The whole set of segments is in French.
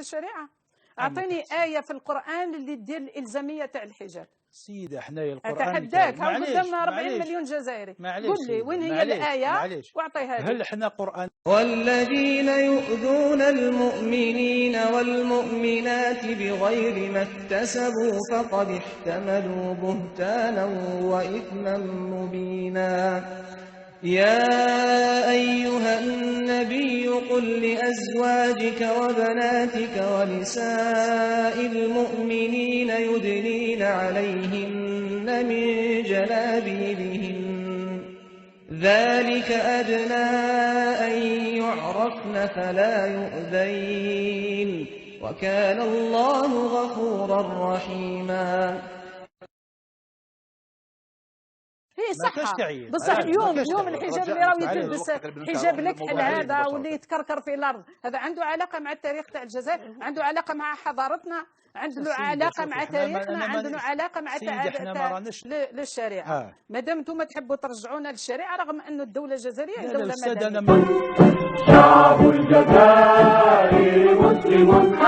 في الشريعة. أعطيني آية في القرآن اللي تدير الإلزامية تاع الحجاب. سيدة حنايا القرآن أتحداك، ها قدامنا 40 مليون جزائري، قول لي وين هي الآية واعطيها لي. هل احنا قرآن؟ والذين يؤذون المؤمنين والمؤمنات بغير ما اكتسبوا فقد احتملوا بهتانا وإثما مبينا. يا أيها النبي قل لأزواجك وبناتك ونساء المؤمنين يدنين عليهن من جلابيبهن ذلك أدنى أن يعرفن فلا يؤذين وكان الله غفورا رحيما. هي صح بصح اليوم الحجاب اللي راهو يتلبس حجاب الكحل هذا واللي يتكركر في الارض، هذا عنده علاقه مع التاريخ تاع الجزائر، عنده علاقه مع حضارتنا، عنده علاقه مع تاريخنا، عنده علاقه مع للشريعه. مادام انتم تحبوا ترجعونا للشريعه رغم انه الدوله الجزائريه دوله مدنيه. شعب الجزائر مسلم،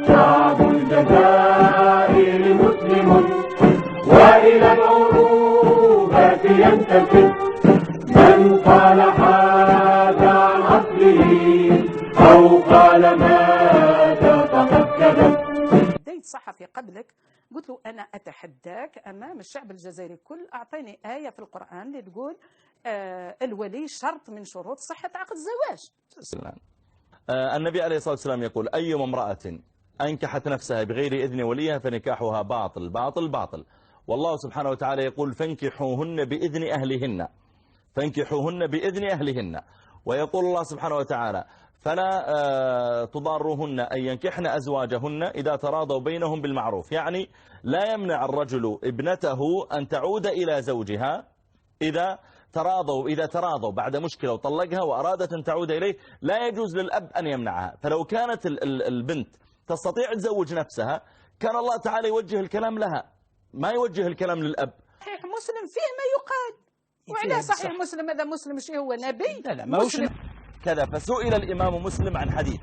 شعب الجزائر مسلم، والى العروبات ينتسب من قال هذا عن اصله او قال ماذا فقد كذب. بديت صحفي قبلك قلت له انا اتحداك امام الشعب الجزائري كل، اعطيني ايه في القران اللي تقول الولي شرط من شروط صحه عقد الزواج. النبي عليه الصلاه والسلام يقول ايما امراه انكحت نفسها بغير اذن وليها فنكاحها باطل باطل باطل. والله سبحانه وتعالى يقول فانكحوهن بإذن أهلهن، فانكحوهن بإذن أهلهن. ويقول الله سبحانه وتعالى فلا تضاروهن أن ينكحن أزواجهن إذا تراضوا بينهم بالمعروف. يعني لا يمنع الرجل ابنته أن تعود إلى زوجها إذا تراضوا بعد مشكلة وطلقها وأرادت أن تعود إليه، لا يجوز للأب أن يمنعها. فلو كانت البنت تستطيع تزوج نفسها كان الله تعالى يوجه الكلام لها، ما يوجه الكلام للأب. صحيح مسلم فيه ما يقال، وعلى صحيح مسلم هذا مسلم شيء هو نبي؟ لا ما مسلم كذا. فسئل الإمام مسلم عن حديث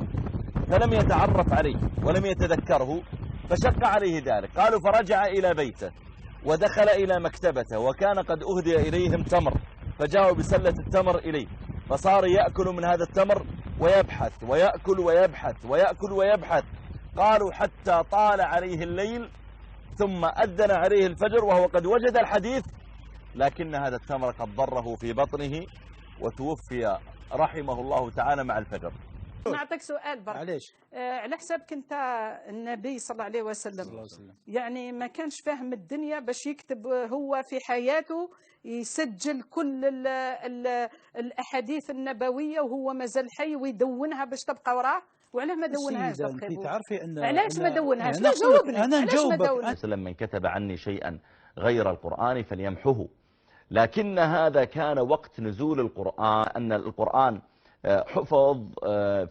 فلم يتعرف عليه ولم يتذكره فشق عليه ذلك. قالوا فرجع إلى بيته ودخل إلى مكتبته وكان قد أهدي إليهم تمر، فجاءوا بسلة التمر إليه فصار يأكل من هذا التمر ويبحث ويأكل ويبحث ويأكل ويبحث. قالوا حتى طال عليه الليل ثم أذن عليه الفجر وهو قد وجد الحديث، لكن هذا التمر قد ضره في بطنه وتوفي رحمه الله تعالى مع الفجر. نعطيك سؤال برك. معليش على حسابك انت النبي صلى الله عليه وسلم يعني ما كانش فاهم الدنيا باش يكتب هو في حياته يسجل كل الأحاديث النبوية وهو مازال حي ويدونها باش تبقى وراه؟ وعلاه ما دونهاش؟ تعرفي ان علاش ما دونهاش؟ لا جاوبني. انا نجاوبك. من كتب عني شيئا غير القرآن فليمحه. لكن هذا كان وقت نزول القرآن، أن القرآن حفظ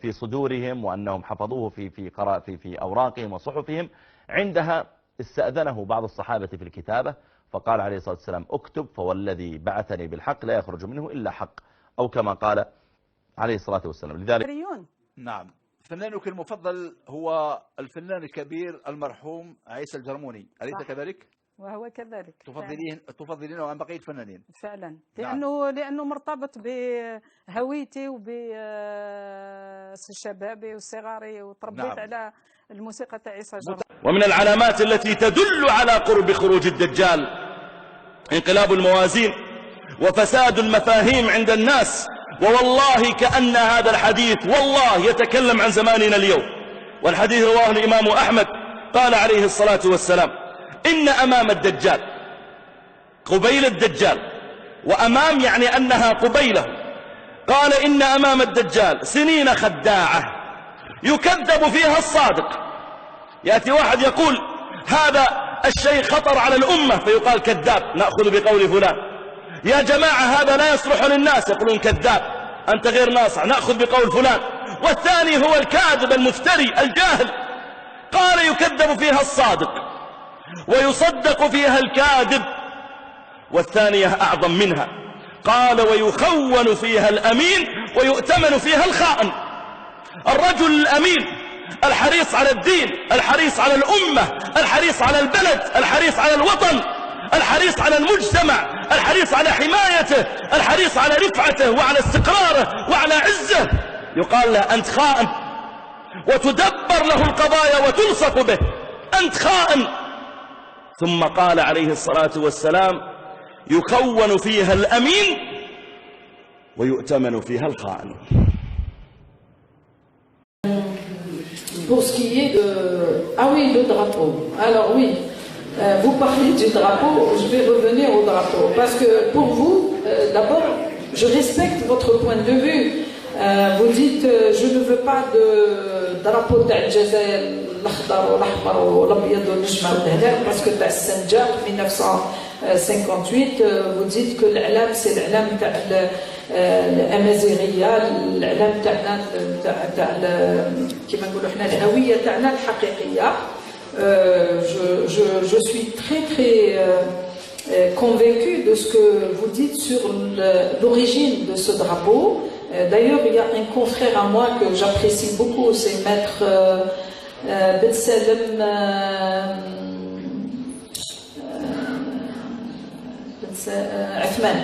في صدورهم وأنهم حفظوه في أوراقهم وصحفهم. عندها استأذنه بعض الصحابة في الكتابة فقال عليه الصلاة والسلام اكتب فوالذي بعثني بالحق لا يخرج منه إلا حق، أو كما قال عليه الصلاة والسلام. لذلك نعم فنانك المفضل هو الفنان الكبير المرحوم عيسى الجرموني، أليس كذلك؟ وهو كذلك. تفضلينه عن بقية الفنانين؟ فعلا لأنه مرتبط بهويتي وبشبابي وصغاري وتربيت على الموسيقى تاع عيسى الجرموني. ومن العلامات التي تدل على قرب خروج الدجال انقلاب الموازين وفساد المفاهيم عند الناس. ووالله كأن هذا الحديث والله يتكلم عن زماننا اليوم، والحديث رواه الإمام أحمد قال عليه الصلاة والسلام إن أمام الدجال قبيل الدجال، وأمام يعني أنها قبيله، قال إن أمام الدجال سنين خداعة يكذب فيها الصادق. يأتي واحد يقول هذا الشيء خطر على الأمة فيقال كذاب، نأخذ بقول فلان. يا جماعة هذا لا يصلح للناس، يقولون كذاب أنت غير ناصح، نأخذ بقول فلان. والثاني هو الكاذب المفتري الجاهل، قال يكذب فيها الصادق ويصدق فيها الكاذب. والثانية أعظم منها، قال ويخون فيها الأمين ويؤتمن فيها الخائن. الرجل الأمين الحريص على الدين، الحريص على الأمة، الحريص على البلد، الحريص على الوطن، الحريص على المجتمع، الحريص على حمايته، الحريص على رفعته وعلى استقراره وعلى عزه، يقال له أنت خائن، وتدبر له القضايا وتلصق به، أنت خائن. ثم قال عليه الصلاة والسلام: يكون فيها الأمين ويؤتمن فيها الخائن. Pour ce qui est de... Ah oui, le drapeau. Alors oui, vous parlez du drapeau, je vais revenir au drapeau. Parce que pour vous, d'abord, je respecte votre point de vue. Vous dites, je ne veux pas de drapeau d'Al-Jazair, l'Akhdar, l'Ahmar, l'Abyad, l'Ajmar, parce que dans Sanjar, 1958, vous dites que l'Alam, c'est l'Alam الأمازيغية، الإعلام تاعنا كما نقولوا حنا الهوية تاعنا الحقيقية. Je suis très convaincu de ce que vous dites sur l'origine de ce drapeau. D'ailleurs, il y a un confrère à moi que j'apprécie beaucoup, c'est Maître Ben Salem Athman,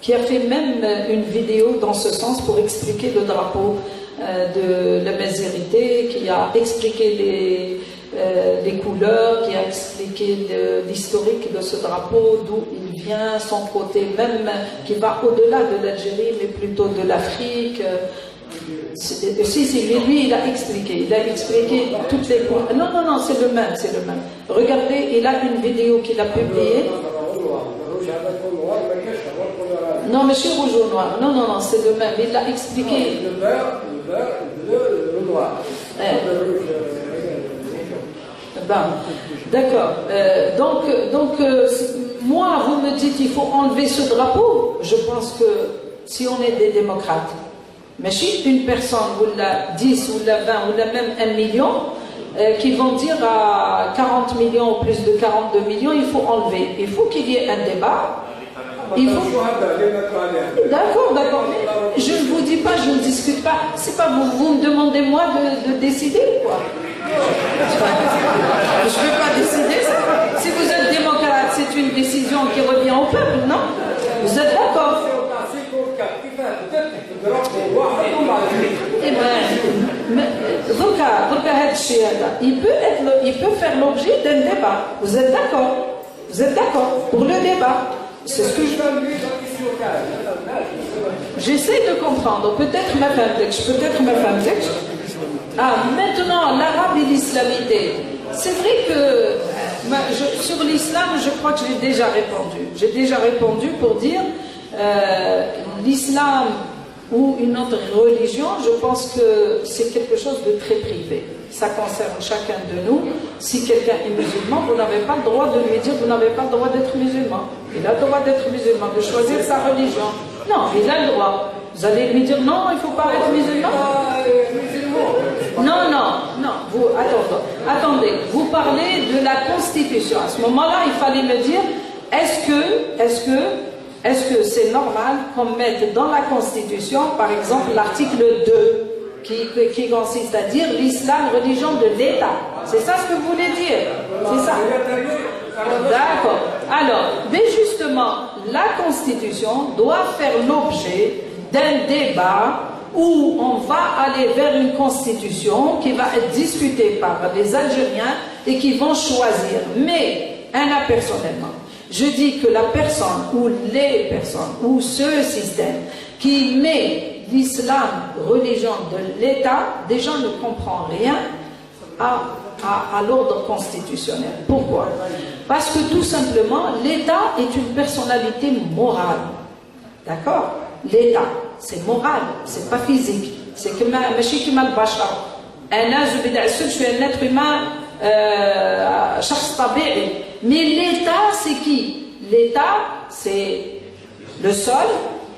qui a fait même une vidéo dans ce sens pour expliquer le drapeau de la Mazérité, qui a expliqué les couleurs, qui a expliqué l'historique de ce drapeau, d'où il vient, son côté même qui va au-delà de l'Algérie, mais plutôt de l'Afrique. Si, mais lui, il a expliqué toutes les couleurs. Non, c'est le même. Regardez, il a une vidéo qu'il a publiée. Non, monsieur rouge ou noir. Non, c'est le même. Il l'a expliqué. Le vert, le noir. Ben, d'accord. Donc, moi, vous me dites qu'il faut enlever ce drapeau. Je pense que si on est des démocrates, mais si une personne, ou la 10, ou la 20, ou la même 1 million, qui vont dire à 40 millions ou plus de 42 millions, il faut enlever. Il faut qu'il y ait un débat. Il faut... D'accord. Je ne vous dis pas, je ne discute pas. C'est pas vous me demandez moi de décider, quoi. Je ne peux pas décider. Si vous êtes démocrate, c'est une décision qui revient au peuple, non? Vous êtes d'accord? Eh bien, il peut faire l'objet d'un débat. Vous êtes d'accord? Pour le débat? C'est ce que je veux. J'essaie de comprendre. Peut-être ma femme. Ah, maintenant, l'arabe et l'islamité. C'est vrai que sur l'islam, je crois que j'ai déjà répondu. J'ai déjà répondu pour dire l'islam ou une autre religion, je pense que c'est quelque chose de très privé. Ça concerne chacun de nous. Si quelqu'un est musulman, vous n'avez pas le droit de lui dire vous n'avez pas le droit d'être musulman. Il a le droit d'être musulman, de choisir sa religion. Non, il a le droit. Vous allez lui dire non, il ne faut pas être musulman. Non. Vous, attendez. Vous parlez de la Constitution. À ce moment-là, il fallait me dire est-ce que c'est normal qu'on mette dans la Constitution, par exemple, l'article 2 qui consiste à dire l'islam, religion de l'État. C'est ça ce que vous voulez dire? C'est ça? D'accord. Alors, mais justement, la Constitution doit faire l'objet d'un débat où on va aller vers une Constitution qui va être discutée par les Algériens et qui vont choisir. Mais, personnellement, je dis que la personne ou les personnes ou ce système qui met l'islam, religion de l'État, déjà ne comprend rien à l'ordre constitutionnel. Pourquoi? Parce que tout simplement, l'État est une personnalité morale. D'accord? L'État, c'est moral, c'est pas physique. C'est que je suis un être humain, mais l'État, c'est qui? L'État, c'est le sol,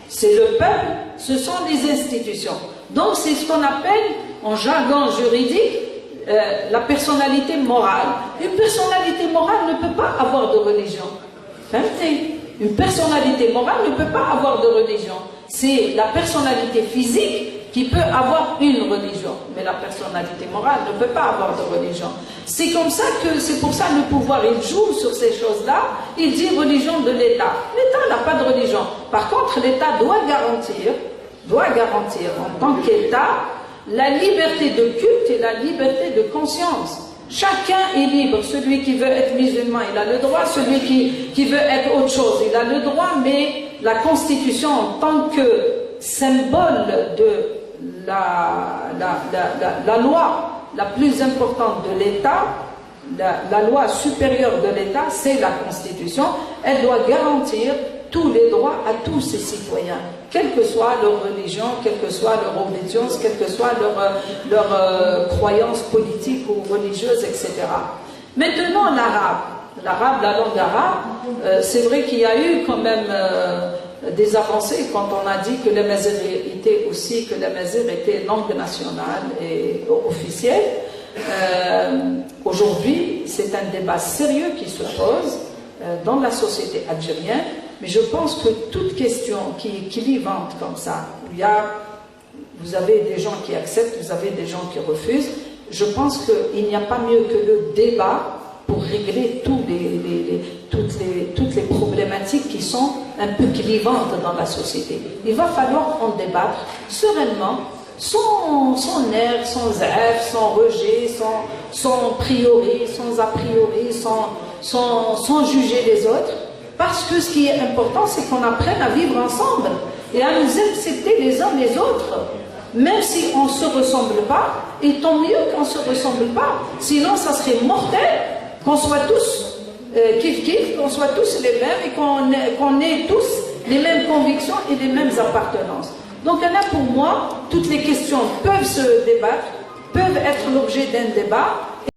c'est le peuple, ce sont les institutions. Donc c'est ce qu'on appelle, en jargon juridique, la personnalité morale. Une personnalité morale ne peut pas avoir de religion. Une personnalité morale ne peut pas avoir de religion. C'est la personnalité physique qui peut avoir une religion, mais la personnalité morale ne peut pas avoir de religion. C'est comme ça que, c'est pour ça que le pouvoir, il joue sur ces choses-là, il dit religion de l'État. L'État n'a pas de religion. Par contre, l'État doit garantir en tant qu'État la liberté de culte et la liberté de conscience. Chacun est libre. Celui qui veut être musulman, il a le droit. Celui qui veut être autre chose, il a le droit. Mais la Constitution, en tant que symbole de la loi la plus importante de l'État, la loi supérieure de l'État, c'est la Constitution. Elle doit garantir tous les droits à tous ses citoyens, quelle que soit leur religion, quelle que soit leur obédience, quelle que soit leur croyance politique ou religieuse, etc. Maintenant, l'arabe, la langue arabe, c'est vrai qu'il y a eu quand même des avancées quand on a dit que le mazir était langue nationale et officielle. Aujourd'hui, c'est un débat sérieux qui se pose dans la société algérienne, mais je pense que toute question qui est clivante comme ça, où vous avez des gens qui acceptent, vous avez des gens qui refusent, je pense qu'il n'y a pas mieux que le débat pour régler toutes les problématiques qui sont un peu clivantes dans la société. Il va falloir en débattre sereinement, sans nerfs, sans zaf, sans rejet, sans priori, sans a priori, sans juger les autres. Parce que ce qui est important, c'est qu'on apprenne à vivre ensemble et à nous accepter les uns les autres. Même si on ne se ressemble pas, et tant mieux qu'on ne se ressemble pas. Sinon, ça serait mortel qu'on soit tous kiff-kiff, qu'on soit tous les mêmes et qu'on ait tous les mêmes convictions et les mêmes appartenances. Donc là, pour moi, toutes les questions peuvent se débattre, peuvent être l'objet d'un débat,